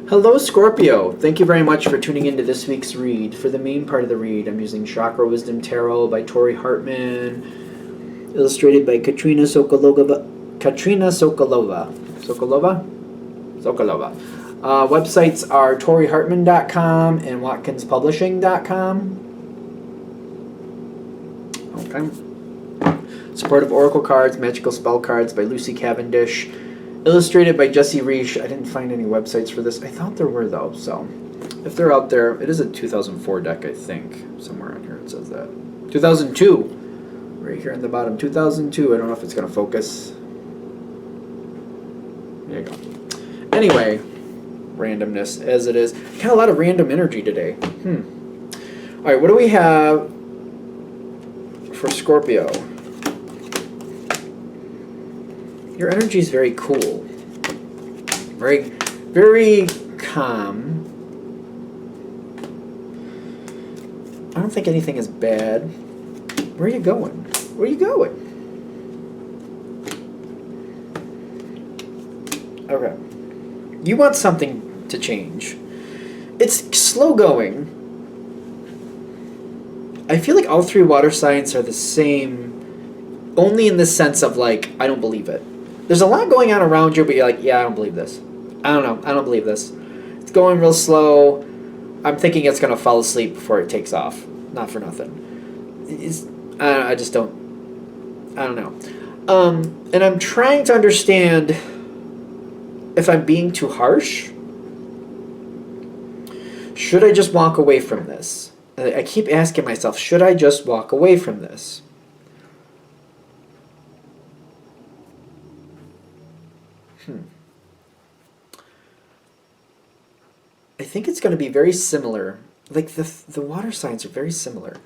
Hello, Scorpio. Thank you very much for tuning into this week's read. For the main part of the read, I'm using Chakra Wisdom Tarot by Tori Hartman, illustrated by Katrina Sokolova. Sokolova. Websites are torihartman.com and watkinspublishing.com. Okay. Supportive Oracle cards, Magical Spell cards by Lucy Cavendish. Illustrated by Jesse Reish. I didn't find any websites for this. I thought there were, though, so if they're out there, it is a 2004 deck, I think. Somewhere on here it says that. 2002. Right here on the bottom. 2002. I don't know if it's going to focus. There you go. Anyway, randomness as it is. Got a lot of random energy today. Alright, what do we have for Scorpio? Your energy is very cool. Very, very calm. I don't think anything is bad. Where are you going? Where are you going? Okay. You want something to change. It's slow going. I feel like all three water signs are the same, only in the sense of, like, I don't believe it. There's a lot going on around you, but you're like, yeah, I don't believe this. I don't know. I don't believe this. It's going real slow. I'm thinking it's going to fall asleep before it takes off. Not for nothing. I just don't. I don't know. And I'm trying to understand if I'm being too harsh. Should I just walk away from this? I keep asking myself, should I just walk away from this? I think it's going to be very similar. Like, the water signs are very similar.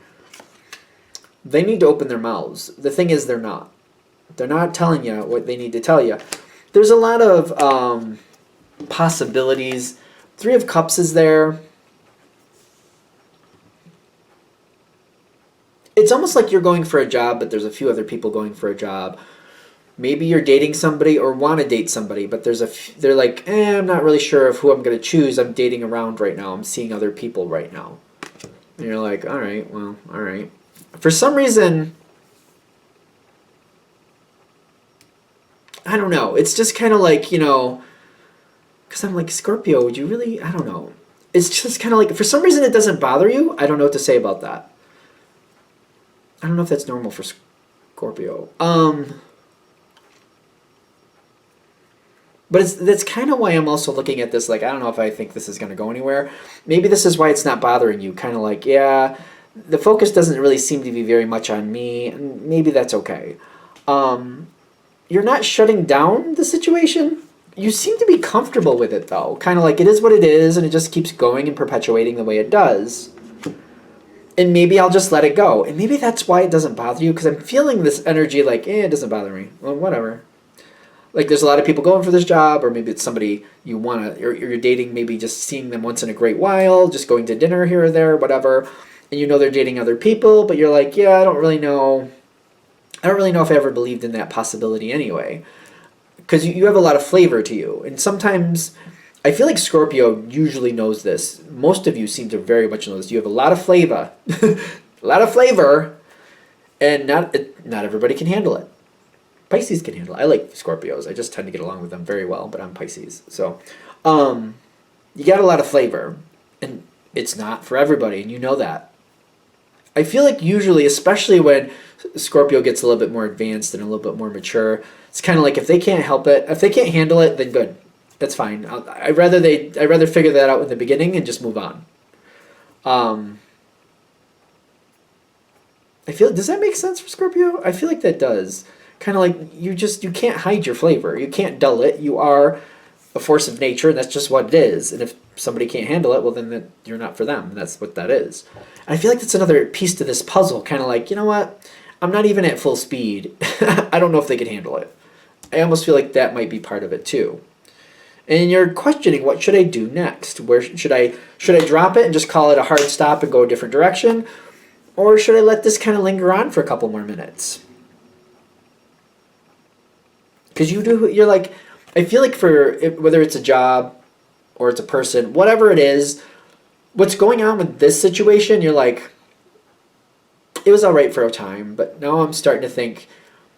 They need to open their mouths. The thing is, they're not. They're not telling you what they need to tell you. There's a lot of possibilities. Three of Cups is there. It's almost like you're going for a job, but there's a few other people going for a job. Maybe you're dating somebody or want to date somebody, but they're like, I'm not really sure of who I'm going to choose. I'm dating around right now. I'm seeing other people right now. And you're like, all right, well, all right. For some reason, I don't know. It's just kind of like, because I'm like, Scorpio, would you really? I don't know. It's just kind of like, for some reason it doesn't bother you. I don't know what to say about that. I don't know if that's normal for Scorpio. But that's kind of why I'm also looking at this like, I don't know if I think this is going to go anywhere. Maybe this is why it's not bothering you. Kind of like, yeah, the focus doesn't really seem to be very much on me. And maybe that's okay. You're not shutting down the situation. You seem to be comfortable with it, though. Kind of like it is what it is, and it just keeps going and perpetuating the way it does. And maybe I'll just let it go. And maybe that's why it doesn't bother you, because I'm feeling this energy like, it doesn't bother me. Well, whatever. Like, there's a lot of people going for this job, or maybe it's somebody you want to, or you're dating, maybe just seeing them once in a great while, just going to dinner here or there, whatever, and you know they're dating other people, but you're like, yeah, I don't really know if I ever believed in that possibility anyway, because you have a lot of flavor to you, and sometimes, I feel like Scorpio usually knows this. Most of you seem to very much know this. You have a lot of flavor, and not everybody can handle it. Pisces can handle it. I like Scorpios. I just tend to get along with them very well, but I'm Pisces. So, you got a lot of flavor, and it's not for everybody, and you know that. I feel like usually, especially when Scorpio gets a little bit more advanced and a little bit more mature, it's kind of like if they can't help it, if they can't handle it, then good. That's fine. I'd rather figure that out in the beginning and just move on. Does that make sense for Scorpio? I feel like that does. Kind of like you can't hide your flavor. You can't dull it. You are a force of nature, and that's just what it is. And if somebody can't handle it, well, then you're not for them. And that's what that is. And I feel like that's another piece to this puzzle. Kind of like, you know what? I'm not even at full speed. I don't know if they can handle it. I almost feel like that might be part of it too. And you're questioning, what should I do next? Where should I drop it and just call it a hard stop and go a different direction? Or should I let this kind of linger on for a couple more minutes? Because you're like, I feel like whether it's a job, or it's a person, whatever it is, what's going on with this situation, you're like, it was all right for a time, but now I'm starting to think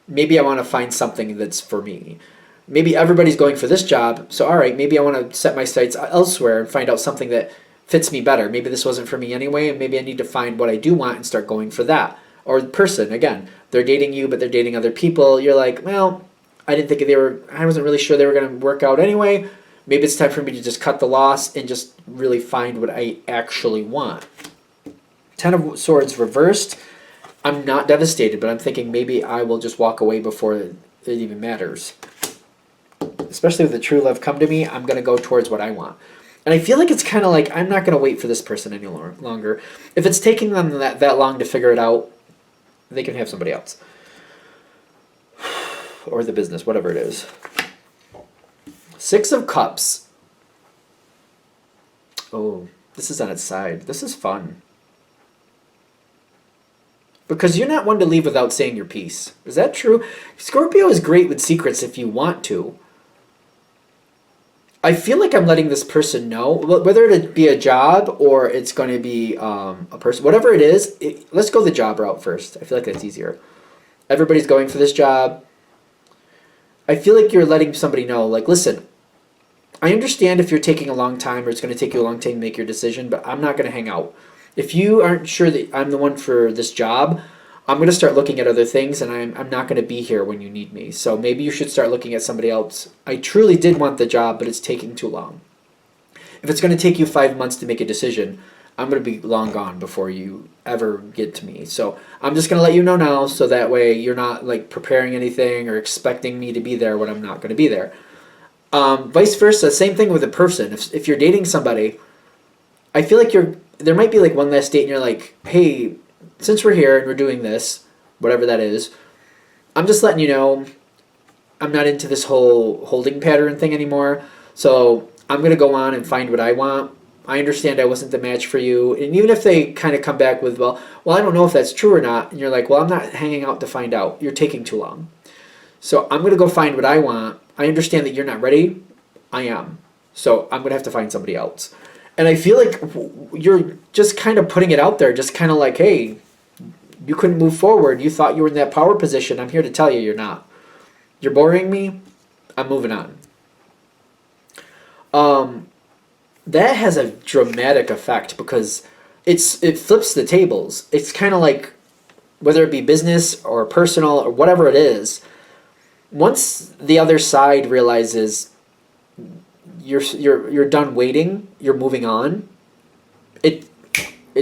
maybe I want to find something that's for me. Maybe everybody's going for this job, so all right, maybe I want to set my sights elsewhere and find out something that fits me better. Maybe this wasn't for me anyway, and maybe I need to find what I do want and start going for that. Or the person, again, they're dating you, but they're dating other people. You're like, well, I wasn't really sure they were going to work out anyway. Maybe it's time for me to just cut the loss and just really find what I actually want. Ten of Swords reversed. I'm not devastated, but I'm thinking maybe I will just walk away before it even matters. Especially with the true love come to me, I'm going to go towards what I want. And I feel like it's kind of like I'm not going to wait for this person any longer. If it's taking them that long to figure it out, they can have somebody else. Or the business, whatever it is. Six of Cups. Oh, this is on its side. This is fun. Because you're not one to leave without saying your piece. Is that true? Scorpio is great with secrets if you want to. I feel like I'm letting this person know, whether it be a job or it's going to be a person, whatever it is, let's go the job route first. I feel like that's easier. Everybody's going for this job. I feel like you're letting somebody know, like, listen, I understand if you're taking a long time or it's going to take you a long time to make your decision, but I'm not going to hang out. If you aren't sure that I'm the one for this job, I'm going to start looking at other things, and I'm not going to be here when you need me. So maybe you should start looking at somebody else. I truly did want the job, but it's taking too long. If it's going to take you 5 months to make a decision, I'm going to be long gone before you ever get to me. So I'm just going to let you know now, so that way you're not like preparing anything or expecting me to be there when I'm not going to be there. Vice versa, same thing with a person. If you're dating somebody, I feel like there might be like one last date and you're like, hey, since we're here and we're doing this, whatever that is, I'm just letting you know I'm not into this whole holding pattern thing anymore. So I'm going to go on and find what I want. I understand I wasn't the match for you. And even if they kind of come back with, well, I don't know if that's true or not. And you're like, well, I'm not hanging out to find out. You're taking too long. So I'm going to go find what I want. I understand that you're not ready. I am. So I'm going to have to find somebody else. And I feel like you're just kind of putting it out there, just kind of like, hey, you couldn't move forward. You thought you were in that power position. I'm here to tell you you're not. You're boring me. I'm moving on. That has a dramatic effect because it flips the tables. It's kind of like, whether it be business or personal or whatever it is, once the other side realizes you're done waiting, you're moving on, it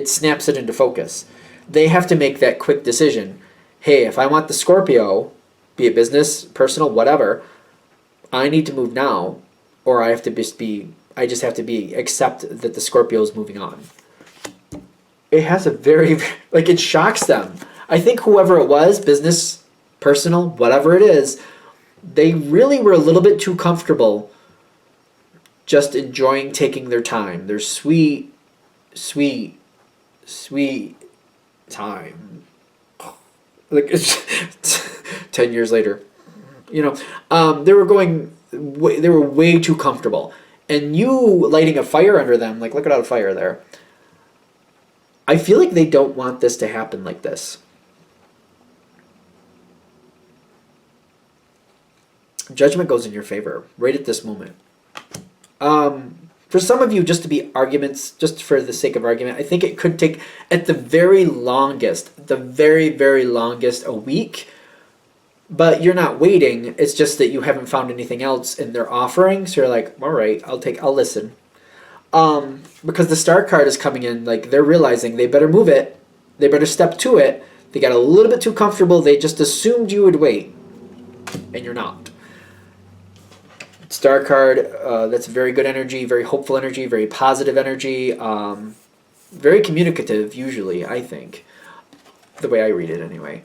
snaps it into focus. They have to make that quick decision. Hey, if I want the Scorpio, be it business, personal, whatever, I need to move now, or I just have to accept that the Scorpio is moving on. It has a very, like, it shocks them. I think whoever it was, business, personal, whatever it is, they really were a little bit too comfortable just enjoying taking their time. Their sweet, sweet, sweet time. Like, it's 10 years later. They were way too comfortable. And you lighting a fire under them, like, look at all the fire there. I feel like they don't want this to happen like this. Judgment goes in your favor right at this moment. For some of you, just to be arguments, just for the sake of argument, I think it could take, at the very longest, a week. But you're not waiting. It's just that you haven't found anything else in their offering. So you're like, all right, I'll listen. Because the Star card is coming in, like, they're realizing they better move it. They better step to it. They got a little bit too comfortable. They just assumed you would wait. And you're not. Star card, that's very good energy, very hopeful energy, very positive energy. Very communicative, usually, I think. The way I read it, anyway.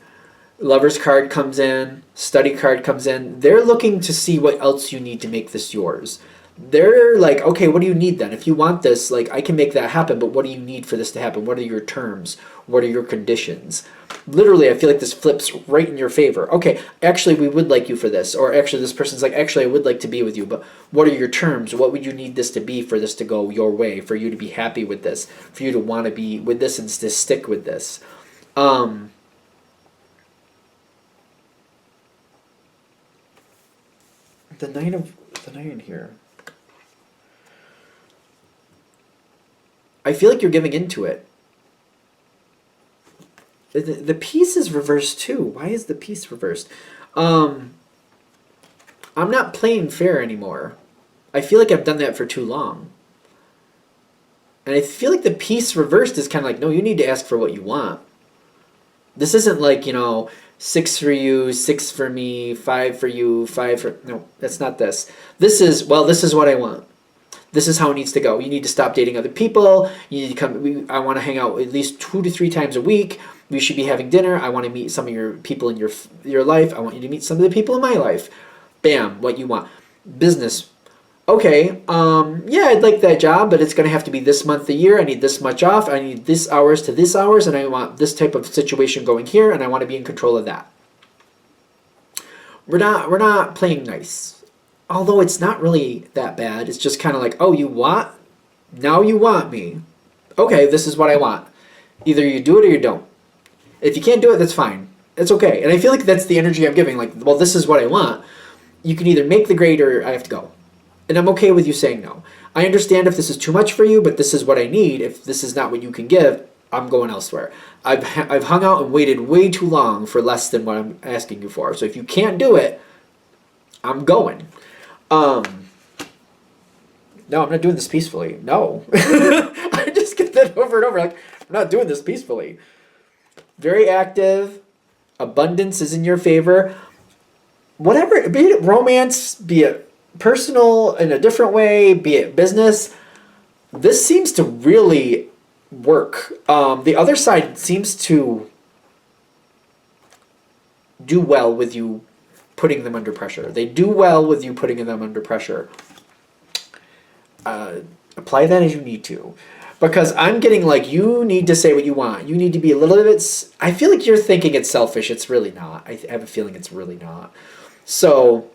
Lover's card comes in. Study card comes in. They're looking to see what else you need to make this yours. They're like, okay, what do you need then? If you want this, like, I can make that happen, but what do you need for this to happen? What are your terms? What are your conditions? Literally, I feel like this flips right in your favor. Okay, actually, we would like you for this. Or actually, this person's like, actually, I would like to be with you, but what are your terms? What would you need this to be for this to go your way, for you to be happy with this, for you to want to be with this and to stick with this? The Knight here. I feel like you're giving into it. The piece is reversed too. Why is the piece reversed? I'm not playing fair anymore. I feel like I've done that for too long. And I feel like the piece reversed is kind of like, no, you need to ask for what you want. This isn't like, 6 for you, 6 for me, 5 for you, 5 for... No, that's not this. This is what I want. This is how it needs to go. You need to stop dating other people. You need to come. I want to hang out at least 2 to 3 times a week. We should be having dinner. I want to meet some of your people in your life. I want you to meet some of the people in my life. Bam, what you want. Business. Okay, yeah, I'd like that job, but it's going to have to be this month a year. I need this much off. I need this hours to this hours, and I want this type of situation going here, and I want to be in control of that. We're not playing nice. Although it's not really that bad. It's just kind of like, oh, you want? Now you want me. Okay, this is what I want. Either you do it or you don't. If you can't do it, that's fine. It's okay. And I feel like that's the energy I'm giving. Like, well, this is what I want. You can either make the grade or I have to go. And I'm okay with you saying no. I understand if this is too much for you, but this is what I need. If this is not what you can give, I'm going elsewhere. I've hung out and waited way too long for less than what I'm asking you for. So if you can't do it, I'm going. No, I'm not doing this peacefully. No. I just get that over and over. Like, I'm not doing this peacefully. Very active. Abundance is in your favor. Whatever, be it romance, be it personal in a different way, be it business, this seems to really work. The other side seems to do well with you putting them under pressure. They do well with you putting them under pressure. Apply that as you need to. Because I'm getting like, you need to say what you want. You need to be a little bit... I feel like you're thinking it's selfish. It's really not. I have a feeling it's really not. So,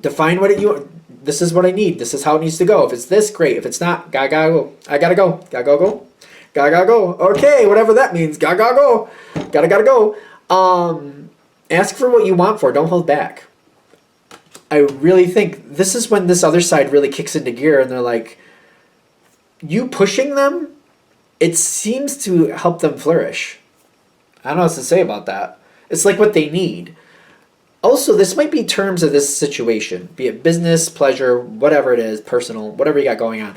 define what you... This is what I need. This is how it needs to go. If it's this, great. If it's not, gotta go. I gotta go. Gotta go. Gotta go. Okay, whatever that means. Gotta go. Gotta go. Ask for what you want for. Don't hold back. I really think this is when this other side really kicks into gear and they're like, you pushing them, it seems to help them flourish. I don't know what to say about that. It's like what they need. Also, this might be terms of this situation, be it business, pleasure, whatever it is, personal, whatever you got going on.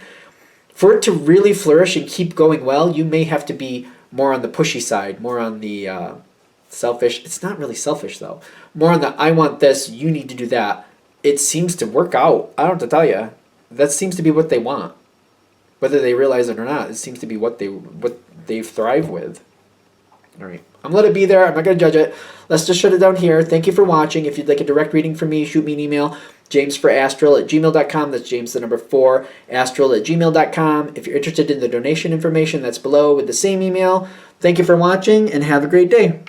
For it to really flourish and keep going well, you may have to be more on the pushy side, more on the selfish. It's not really selfish, though. More on the, I want this, you need to do that. It seems to work out. I don't have to tell you. That seems to be what they want. Whether they realize it or not, it seems to be what they thrive with. All right. I'm going to let it be there. I'm not going to judge it. Let's just shut it down here. Thank you for watching. If you'd like a direct reading from me, shoot me an email. jamesforastral@gmail.com. That's James the number 4, astral@gmail.com. If you're interested in the donation information, that's below with the same email. Thank you for watching and have a great day.